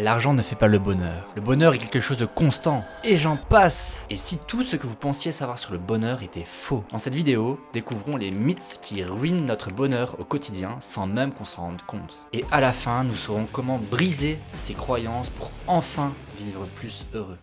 L'argent ne fait pas le bonheur. Le bonheur est quelque chose de constant. Et j'en passe. Et si tout ce que vous pensiez savoir sur le bonheur était faux? Dans cette vidéo, découvrons les mythes qui ruinent notre bonheur au quotidien sans même qu'on s'en rende compte. Et à la fin, nous saurons comment briser ces croyances pour enfin vivre plus heureux.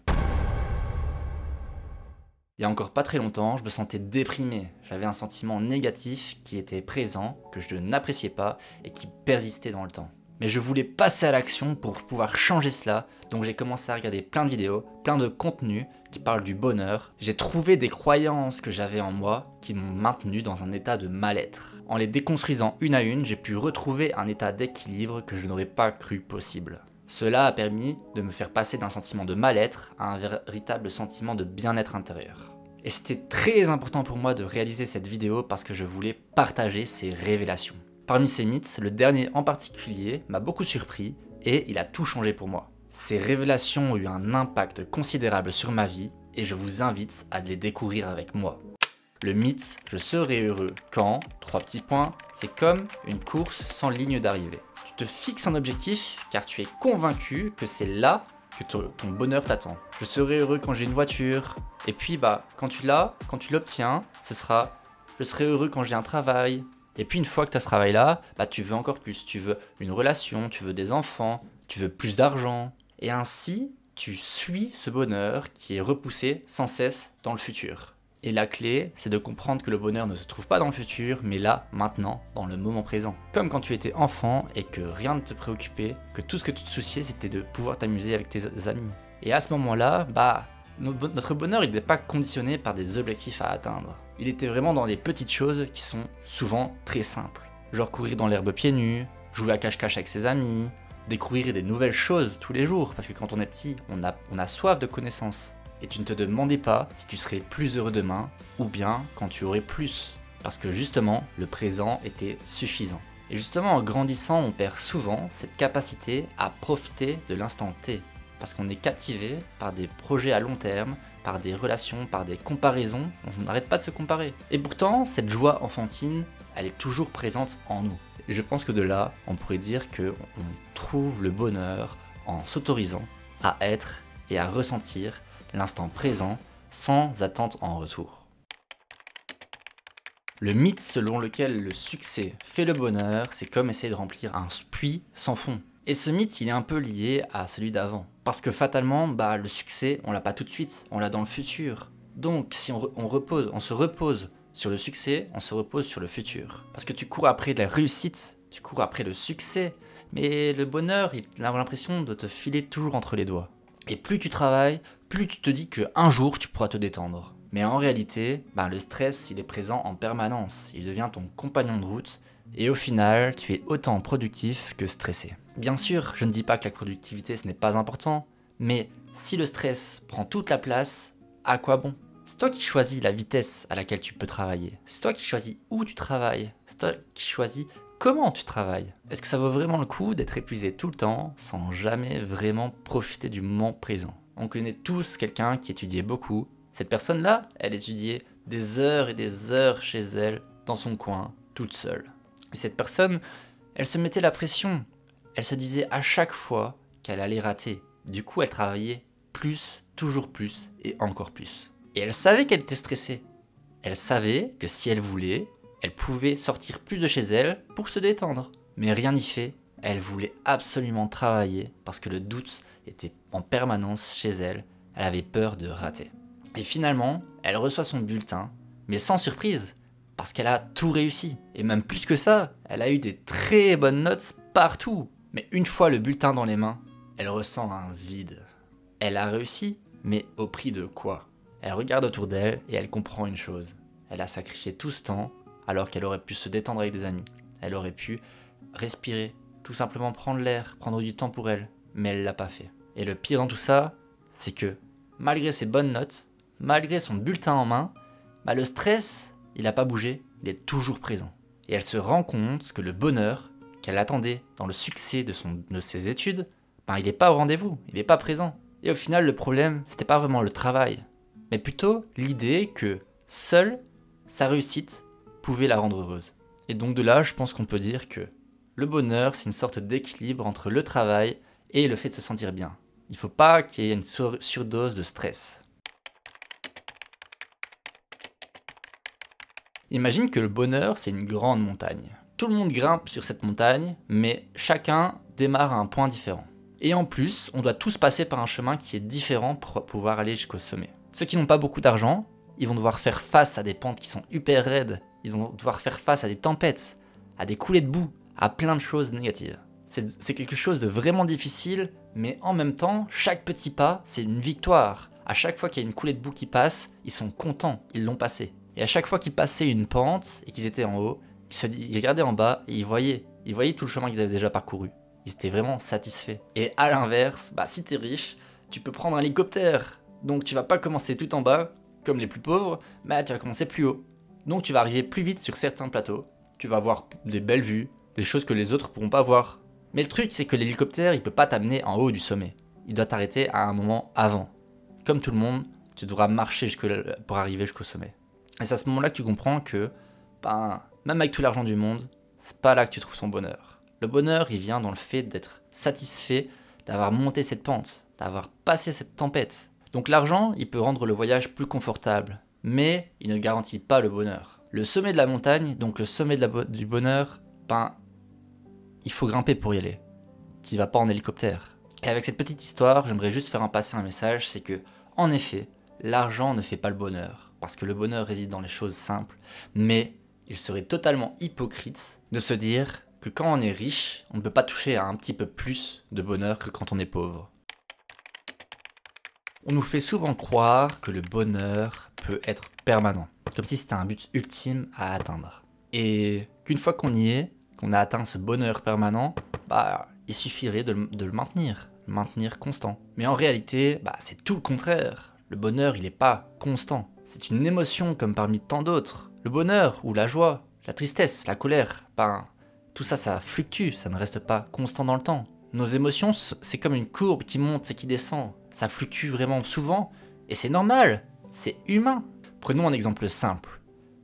Il y a encore pas très longtemps, je me sentais déprimé. J'avais un sentiment négatif qui était présent, que je n'appréciais pas et qui persistait dans le temps. Mais je voulais passer à l'action pour pouvoir changer cela, donc j'ai commencé à regarder plein de vidéos, plein de contenus qui parlent du bonheur. J'ai trouvé des croyances que j'avais en moi qui m'ont maintenu dans un état de mal-être. En les déconstruisant une à une, j'ai pu retrouver un état d'équilibre que je n'aurais pas cru possible. Cela a permis de me faire passer d'un sentiment de mal-être à un véritable sentiment de bien-être intérieur. Et c'était très important pour moi de réaliser cette vidéo parce que je voulais partager ces révélations. Parmi ces mythes, le dernier en particulier m'a beaucoup surpris et il a tout changé pour moi. Ces révélations ont eu un impact considérable sur ma vie et je vous invite à les découvrir avec moi. Le mythe « je serai heureux quand », 3 petits points, c'est comme une course sans ligne d'arrivée. Tu te fixes un objectif car tu es convaincu que c'est là que ton bonheur t'attend. Je serai heureux quand j'ai une voiture, et puis quand tu l'as, quand tu l'obtiens, ce sera je serai heureux quand j'ai un travail. Et puis une fois que tu as ce travail-là, tu veux encore plus. Tu veux une relation, tu veux des enfants, tu veux plus d'argent. Et ainsi, tu suis ce bonheur qui est repoussé sans cesse dans le futur. Et la clé, c'est de comprendre que le bonheur ne se trouve pas dans le futur, mais là, maintenant, dans le moment présent. Comme quand tu étais enfant et que rien ne te préoccupait, que tout ce que tu te souciais, c'était de pouvoir t'amuser avec tes amis. Et à ce moment-là, notre bonheur, il n'était pas conditionné par des objectifs à atteindre. Il était vraiment dans les petites choses qui sont souvent très simples. Genre courir dans l'herbe pieds nus, jouer à cache-cache avec ses amis, découvrir des nouvelles choses tous les jours. Parce que quand on est petit, on a soif de connaissances. Et tu ne te demandais pas si tu serais plus heureux demain ou bien quand tu aurais plus. Parce que justement, le présent était suffisant. Et justement, en grandissant, on perd souvent cette capacité à profiter de l'instant T. Parce qu'on est captivé par des projets à long terme, par des relations, par des comparaisons, on n'arrête pas de se comparer. Et pourtant, cette joie enfantine, elle est toujours présente en nous. Et je pense que de là, on pourrait dire qu'on trouve le bonheur en s'autorisant à être et à ressentir l'instant présent sans attente en retour. Le mythe selon lequel le succès fait le bonheur, c'est comme essayer de remplir un puits sans fond. Et ce mythe, il est un peu lié à celui d'avant. Parce que fatalement, le succès, on l'a pas tout de suite, on l'a dans le futur. Donc, si on se repose sur le succès, on se repose sur le futur. Parce que tu cours après de la réussite, tu cours après le succès, mais le bonheur, il a l'impression de te filer toujours entre les doigts. Et plus tu travailles, plus tu te dis qu'un jour, tu pourras te détendre. Mais en réalité, le stress, il est présent en permanence. Il devient ton compagnon de route. Et au final, tu es autant productif que stressé. Bien sûr, je ne dis pas que la productivité ce n'est pas important, mais si le stress prend toute la place, à quoi bon? C'est toi qui choisis la vitesse à laquelle tu peux travailler. C'est toi qui choisis où tu travailles. C'est toi qui choisis comment tu travailles. Est-ce que ça vaut vraiment le coup d'être épuisé tout le temps sans jamais vraiment profiter du moment présent? On connaît tous quelqu'un qui étudiait beaucoup. Cette personne-là, elle étudiait des heures et des heures chez elle, dans son coin, toute seule. Et cette personne, elle se mettait la pression. Elle se disait à chaque fois qu'elle allait rater. Du coup, elle travaillait plus, toujours plus et encore plus. Et elle savait qu'elle était stressée. Elle savait que si elle voulait, elle pouvait sortir plus de chez elle pour se détendre. Mais rien n'y fait. Elle voulait absolument travailler parce que le doute était en permanence chez elle. Elle avait peur de rater. Et finalement, elle reçoit son bulletin, mais sans surprise. Parce qu'elle a tout réussi. Et même plus que ça, elle a eu des très bonnes notes partout. Mais une fois le bulletin dans les mains, elle ressent un vide. Elle a réussi, mais au prix de quoi? Elle regarde autour d'elle et elle comprend une chose. Elle a sacrifié tout ce temps alors qu'elle aurait pu se détendre avec des amis. Elle aurait pu respirer, tout simplement prendre l'air, prendre du temps pour elle. Mais elle l'a pas fait. Et le pire dans tout ça, c'est que malgré ses bonnes notes, malgré son bulletin en main, le stress, il n'a pas bougé, il est toujours présent. Et elle se rend compte que le bonheur qu'elle attendait dans le succès de ses études, il n'est pas au rendez-vous, il n'est pas présent. Et au final, le problème, c'était pas vraiment le travail, mais plutôt l'idée que seule sa réussite pouvait la rendre heureuse. Et donc de là, je pense qu'on peut dire que le bonheur, c'est une sorte d'équilibre entre le travail et le fait de se sentir bien. Il ne faut pas qu'il y ait une surdose de stress. Imagine que le bonheur, c'est une grande montagne. Tout le monde grimpe sur cette montagne, mais chacun démarre à un point différent. Et en plus, on doit tous passer par un chemin qui est différent pour pouvoir aller jusqu'au sommet. Ceux qui n'ont pas beaucoup d'argent, ils vont devoir faire face à des pentes qui sont hyper raides, ils vont devoir faire face à des tempêtes, à des coulées de boue, à plein de choses négatives. C'est quelque chose de vraiment difficile, mais en même temps, chaque petit pas, c'est une victoire. À chaque fois qu'il y a une coulée de boue qui passe, ils sont contents, ils l'ont passé. Et à chaque fois qu'ils passaient une pente et qu'ils étaient en haut, ils regardaient en bas et ils voyaient tout le chemin qu'ils avaient déjà parcouru. Ils étaient vraiment satisfaits. Et à l'inverse, si t'es riche, tu peux prendre un hélicoptère. Donc tu vas pas commencer tout en bas, comme les plus pauvres, mais tu vas commencer plus haut. Donc tu vas arriver plus vite sur certains plateaux, tu vas avoir des belles vues, des choses que les autres pourront pas voir. Mais le truc, c'est que l'hélicoptère, il peut pas t'amener en haut du sommet. Il doit t'arrêter à un moment avant. Comme tout le monde, tu devras marcher pour arriver jusqu'au sommet. Et c'est à ce moment-là que tu comprends que, même avec tout l'argent du monde, c'est pas là que tu trouves son bonheur. Le bonheur, il vient dans le fait d'être satisfait, d'avoir monté cette pente, d'avoir passé cette tempête. Donc l'argent, il peut rendre le voyage plus confortable, mais il ne garantit pas le bonheur. Le sommet de la montagne, donc le sommet du bonheur, il faut grimper pour y aller. Tu vas pas en hélicoptère. Et avec cette petite histoire, j'aimerais juste passer un message, c'est que, en effet, l'argent ne fait pas le bonheur, parce que le bonheur réside dans les choses simples, mais il serait totalement hypocrite de se dire que quand on est riche, on ne peut pas toucher à un petit peu plus de bonheur que quand on est pauvre. On nous fait souvent croire que le bonheur peut être permanent, comme si c'était un but ultime à atteindre. Et qu'une fois qu'on y est, qu'on a atteint ce bonheur permanent, il suffirait de le maintenir constant. Mais en réalité, c'est tout le contraire. Le bonheur, il n'est pas constant. C'est une émotion comme parmi tant d'autres. Le bonheur ou la joie, la tristesse, la colère, tout ça, ça fluctue, ça ne reste pas constant dans le temps. Nos émotions, c'est comme une courbe qui monte et qui descend. Ça fluctue vraiment souvent, et c'est normal, c'est humain. Prenons un exemple simple.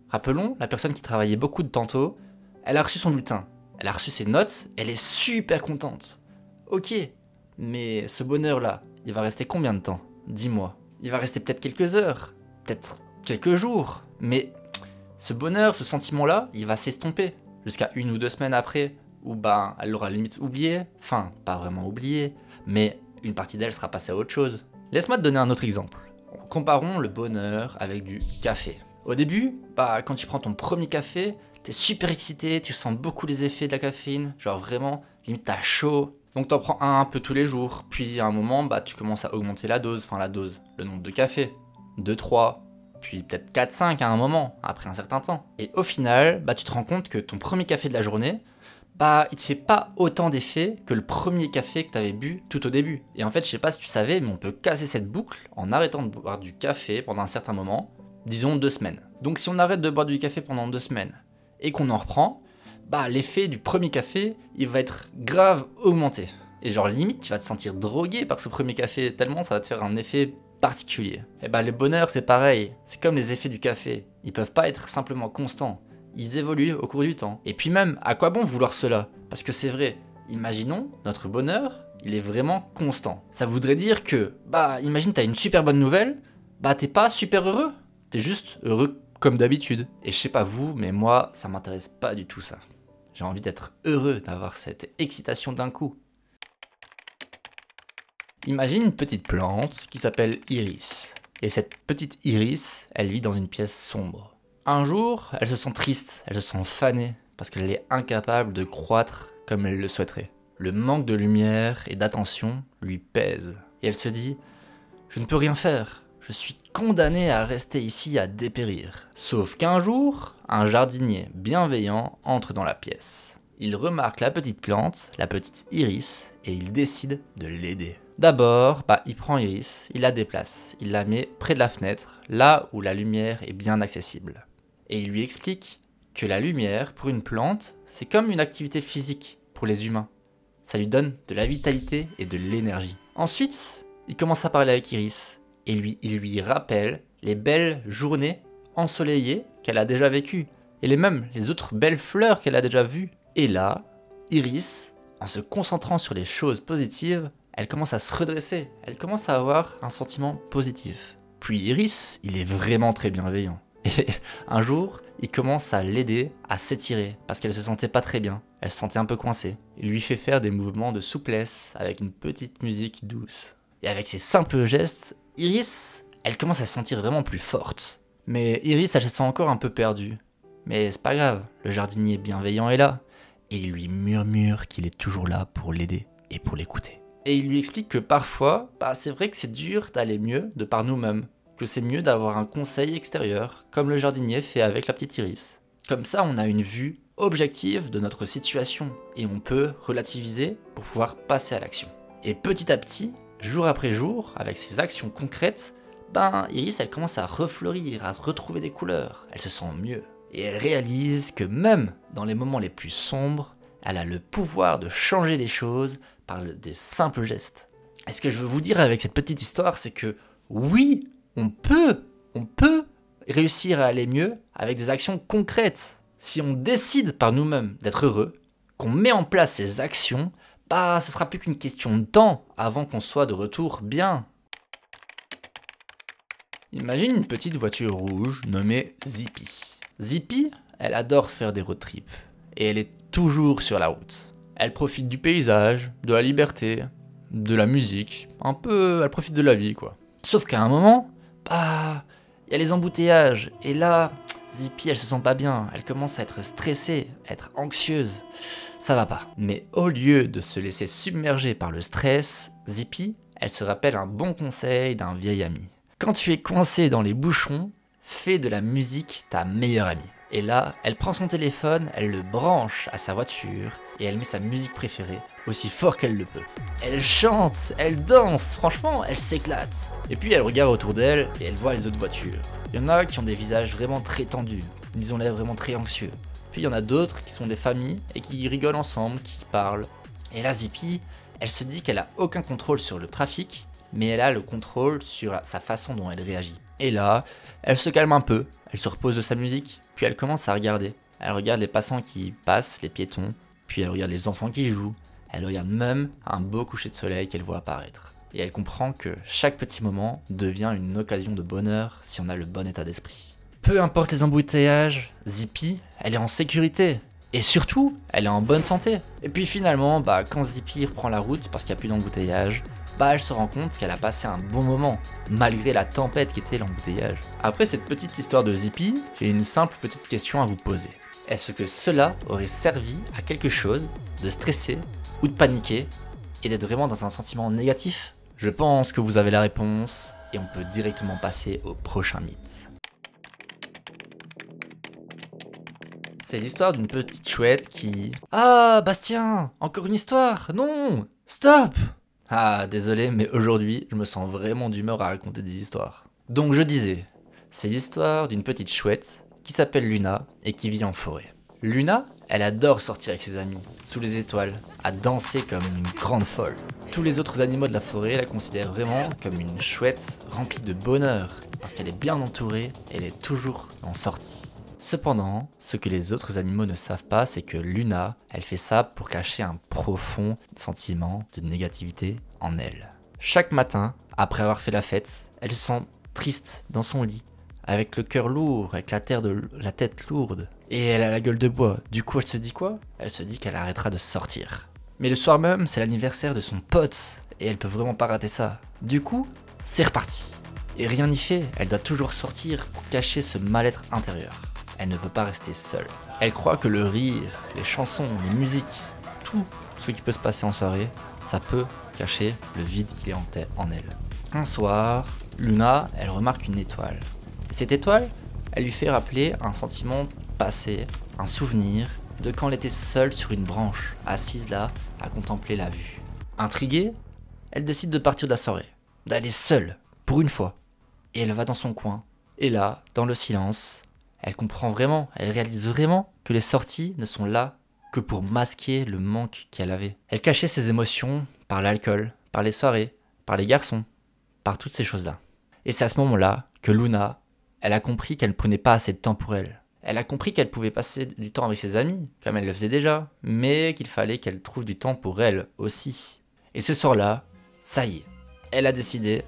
Rappelons la personne qui travaillait beaucoup de tantôt, elle a reçu son bulletin, elle a reçu ses notes, elle est super contente. Ok, mais ce bonheur-là, il va rester combien de temps? Dis-moi. Il va rester peut-être quelques heures, peut-être quelques jours, mais ce bonheur, ce sentiment-là, il va s'estomper jusqu'à 1 ou 2 semaines après, où elle l'aura limite oublié, pas vraiment oublié, mais une partie d'elle sera passée à autre chose. Laisse-moi te donner un autre exemple. Comparons le bonheur avec du café. Au début, quand tu prends ton premier café, t'es super excité, tu sens beaucoup les effets de la caféine, genre vraiment, limite t'as chaud. Donc t'en prends un peu tous les jours, puis à un moment, tu commences à augmenter la dose, le nombre de cafés. 2, 3, puis peut-être 4, 5 à un moment, après un certain temps. Et au final, tu te rends compte que ton premier café de la journée, il te fait pas autant d'effet que le premier café que tu avais bu tout au début. Et en fait, je sais pas si tu savais, mais on peut casser cette boucle en arrêtant de boire du café pendant un certain moment, disons 2 semaines. Donc si on arrête de boire du café pendant 2 semaines et qu'on en reprend, l'effet du premier café, il va être grave augmenté. Et genre limite, tu vas te sentir drogué par ce premier café, tellement ça va te faire un effet particulier. Et le bonheur, c'est pareil, c'est comme les effets du café, ils peuvent pas être simplement constants. Ils évoluent au cours du temps. Et puis même, à quoi bon vouloir cela? Parce que c'est vrai, imaginons, notre bonheur, il est vraiment constant. Ça voudrait dire que, imagine t'as une super bonne nouvelle, t'es pas super heureux. T'es juste heureux comme d'habitude. Et je sais pas vous, mais moi, ça m'intéresse pas du tout ça. J'ai envie d'être heureux, d'avoir cette excitation d'un coup. Imagine une petite plante qui s'appelle Iris. Et cette petite Iris, elle vit dans une pièce sombre. Un jour, elle se sent triste, elle se sent fanée, parce qu'elle est incapable de croître comme elle le souhaiterait. Le manque de lumière et d'attention lui pèse. Et elle se dit « Je ne peux rien faire, je suis condamnée à rester ici à dépérir. » Sauf qu'un jour, un jardinier bienveillant entre dans la pièce. Il remarque la petite plante, la petite Iris, et il décide de l'aider. D'abord, il prend Iris, il la déplace, il la met près de la fenêtre, là où la lumière est bien accessible. Et il lui explique que la lumière, pour une plante, c'est comme une activité physique pour les humains. Ça lui donne de la vitalité et de l'énergie. Ensuite, il commence à parler avec Iris, et il lui rappelle les belles journées ensoleillées qu'elle a déjà vécues, et les autres belles fleurs qu'elle a déjà vues. Et là, Iris, En se concentrant sur les choses positives, elle commence à se redresser, elle commence à avoir un sentiment positif. Puis Iris, il est vraiment très bienveillant. Et un jour, il commence à l'aider à s'étirer parce qu'elle se sentait pas très bien, elle se sentait un peu coincée. Il lui fait faire des mouvements de souplesse avec une petite musique douce. Et avec ces simples gestes, Iris, elle commence à se sentir vraiment plus forte. Mais Iris, elle se sent encore un peu perdue. Mais c'est pas grave, le jardinier bienveillant est là. Et il lui murmure qu'il est toujours là pour l'aider et pour l'écouter. Et il lui explique que parfois, c'est vrai que c'est dur d'aller mieux de par nous-mêmes, que c'est mieux d'avoir un conseil extérieur, comme le jardinier fait avec la petite Iris. Comme ça, on a une vue objective de notre situation, et on peut relativiser pour pouvoir passer à l'action. Et petit à petit, jour après jour, avec ses actions concrètes, Iris, elle commence à refleurir, à retrouver des couleurs, elle se sent mieux. Et elle réalise que même dans les moments les plus sombres, elle a le pouvoir de changer les choses par des simples gestes. Et ce que je veux vous dire avec cette petite histoire, c'est que oui, on peut réussir à aller mieux avec des actions concrètes. Si on décide par nous-mêmes d'être heureux, qu'on met en place ces actions, ce sera plus qu'une question de temps avant qu'on soit de retour bien. Imagine une petite voiture rouge nommée Zippy. Zippy, elle adore faire des road trips et elle est toujours sur la route. Elle profite du paysage, de la liberté, de la musique, elle profite de la vie quoi. Sauf qu'à un moment, il y a les embouteillages et là, Zippy elle se sent pas bien, elle commence à être stressée, à être anxieuse. Ça va pas. Mais au lieu de se laisser submerger par le stress, Zippy, elle se rappelle un bon conseil d'un vieil ami. Quand tu es coincé dans les bouchons, fais de la musique ta meilleure amie. Et là, elle prend son téléphone, elle le branche à sa voiture et elle met sa musique préférée aussi fort qu'elle le peut. Elle chante, elle danse, franchement, elle s'éclate. Et puis elle regarde autour d'elle et elle voit les autres voitures. Il y en a qui ont des visages vraiment très tendus, ils ont l'air vraiment très anxieux. Puis il y en a d'autres qui sont des familles et qui rigolent ensemble, qui parlent. Et là, Zippy, elle se dit qu'elle a aucun contrôle sur le trafic, mais elle a le contrôle sur sa façon dont elle réagit. Et là, elle se calme un peu, elle se repose de sa musique, puis elle commence à regarder. Elle regarde les passants qui passent, les piétons, puis elle regarde les enfants qui jouent. Elle regarde même un beau coucher de soleil qu'elle voit apparaître. Et elle comprend que chaque petit moment devient une occasion de bonheur si on a le bon état d'esprit. Peu importe les embouteillages, Zippy, elle est en sécurité. Et surtout, elle est en bonne santé. Et puis finalement, quand Zippy reprend la route parce qu'il n'y a plus d'embouteillage, elle se rend compte qu'elle a passé un bon moment, malgré la tempête qui était l'embouteillage. Après cette petite histoire de Zippy, j'ai une simple petite question à vous poser. Est-ce que cela aurait servi à quelque chose de stresser ou de paniquer et d'être vraiment dans un sentiment négatif? Je pense que vous avez la réponse et on peut directement passer au prochain mythe. C'est l'histoire d'une petite chouette qui... Ah, Bastien, encore une histoire? Non, stop! Désolé, mais aujourd'hui, je me sens vraiment d'humeur à raconter des histoires. Donc je disais, c'est l'histoire d'une petite chouette qui s'appelle Luna et qui vit en forêt. Luna, elle adore sortir avec ses amis, sous les étoiles, à danser comme une grande folle. Tous les autres animaux de la forêt la considèrent vraiment comme une chouette remplie de bonheur, parce qu'elle est bien entourée et elle est toujours en sortie. Cependant, ce que les autres animaux ne savent pas, c'est que Luna, elle fait ça pour cacher un profond sentiment de négativité en elle. Chaque matin, après avoir fait la fête, elle se sent triste dans son lit, avec le cœur lourd, avec la tête lourde, et elle a la gueule de bois. Du coup, elle se dit quoi? Elle se dit qu'elle arrêtera de sortir. Mais le soir même, c'est l'anniversaire de son pote, et elle peut vraiment pas rater ça. Du coup, c'est reparti. Et rien n'y fait, elle doit toujours sortir pour cacher ce mal-être intérieur. Elle ne peut pas rester seule. Elle croit que le rire, les chansons, les musiques, tout ce qui peut se passer en soirée, ça peut cacher le vide qu'il est en elle. Un soir, Luna, elle remarque une étoile. Et cette étoile, elle lui fait rappeler un sentiment passé, un souvenir de quand elle était seule sur une branche, assise là, à contempler la vue. Intriguée, elle décide de partir de la soirée, d'aller seule, pour une fois. Et elle va dans son coin. Et là, dans le silence, elle comprend vraiment, elle réalise vraiment que les sorties ne sont là que pour masquer le manque qu'elle avait. Elle cachait ses émotions par l'alcool, par les soirées, par les garçons, par toutes ces choses-là. Et c'est à ce moment-là que Luna, elle a compris qu'elle ne prenait pas assez de temps pour elle. Elle a compris qu'elle pouvait passer du temps avec ses amis, comme elle le faisait déjà, mais qu'il fallait qu'elle trouve du temps pour elle aussi. Et ce soir-là, ça y est, elle a décidé,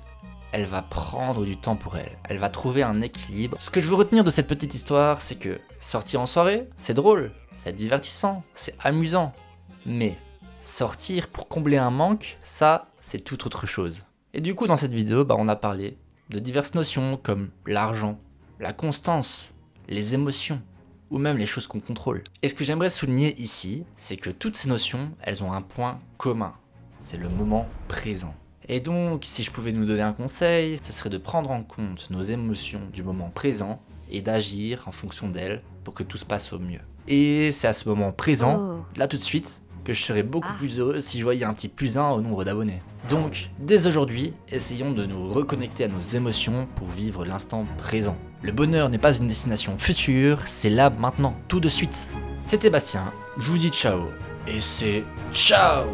elle va prendre du temps pour elle. Elle va trouver un équilibre. Ce que je veux retenir de cette petite histoire, c'est que sortir en soirée, c'est drôle, c'est divertissant, c'est amusant. Mais sortir pour combler un manque, ça, c'est tout autre chose. Et du coup, dans cette vidéo, on a parlé de diverses notions comme l'argent, la constance, les émotions, ou même les choses qu'on contrôle. Et ce que j'aimerais souligner ici, c'est que toutes ces notions, elles ont un point commun. C'est le moment présent. Et donc, si je pouvais nous donner un conseil, ce serait de prendre en compte nos émotions du moment présent et d'agir en fonction d'elles pour que tout se passe au mieux. Et c'est à ce moment présent, là tout de suite, que je serais beaucoup plus heureux si je voyais un petit +1 au nombre d'abonnés. Donc, dès aujourd'hui, essayons de nous reconnecter à nos émotions pour vivre l'instant présent. Le bonheur n'est pas une destination future, c'est là maintenant, tout de suite. C'était Bastien, je vous dis ciao, et c'est ciao!